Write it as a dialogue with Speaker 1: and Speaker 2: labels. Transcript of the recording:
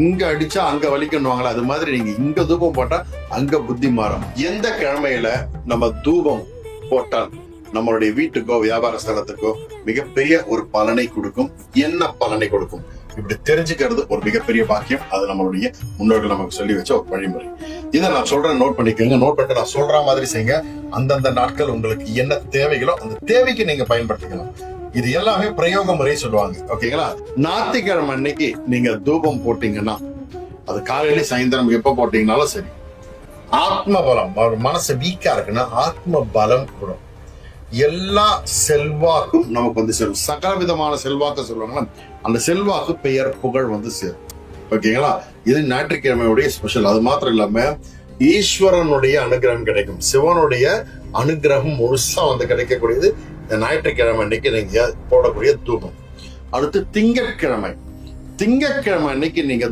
Speaker 1: இங்க அடிச்சா அங்க வலிக்கணுவாங்களா, அது மாதிரி நீங்க இங்க தூபம் போட்டா அங்க புத்தி மாறும். எந்த கிழமையில நம்ம தூபம் போட்டால் நம்மளுடைய வீட்டுக்கோ வியாபார ஸ்தலத்துக்கோ மிகப்பெரிய ஒரு பலனை கொடுக்கும், என்ன பலனை கொடுக்கும், இப்படி தெரிஞ்சுக்கிறது ஒரு மிகப்பெரிய பாக்கியம். அது நம்மளுடைய முன்னோர்கள் நமக்கு சொல்லி வச்ச ஒரு வழிமுறை. இதை நான் சொல்றேன், நோட் பண்ணிக்கோங்க. நோட் பண்ணிட்டு நான் சொல்ற மாதிரி செய்யுங்க. அந்தந்த நாட்கள் உங்களுக்கு என்ன தேவைகளோ அந்த தேவைக்கு நீங்க பயன்படுத்திக்கலாம். இது எல்லாமே பிரயோக முறை சொல்லுவாங்க, ஓகேங்களா? ஞாயிற்றுக்கிழமை அன்னைக்கு நீங்க தூபம் போட்டீங்கன்னா, அது காலையில சாயந்தரம் எப்ப போட்டீங்கன்னாலும் சரி, ஆத்ம பலம், ஒரு மனசு வீக்கா இருக்குன்னா ஆத்ம பலம் கூடும். எல்லா செல்வாக்கும் நமக்கு வந்து சேரும். சகல விதமான செல்வாக்கு சொல்லுவாங்களா, அந்த செல்வாக்கு பெயர் புகழ் வந்து சேரும், ஓகேங்களா? இது ஞாயிற்றுக்கிழமையுடைய ஸ்பெஷல். அது மாத்திரம் இல்லாம ஈஸ்வரனுடைய அனுகிரகம் கிடைக்கும், சிவனுடைய அனுகிரகம் முழுசா வந்து கிடைக்கக்கூடியது இந்த ஞாயிற்றுக்கிழமை அன்னைக்கு நீங்க போடக்கூடிய தூபம். அடுத்து திங்கட்கிழமை அன்னைக்கு நீங்க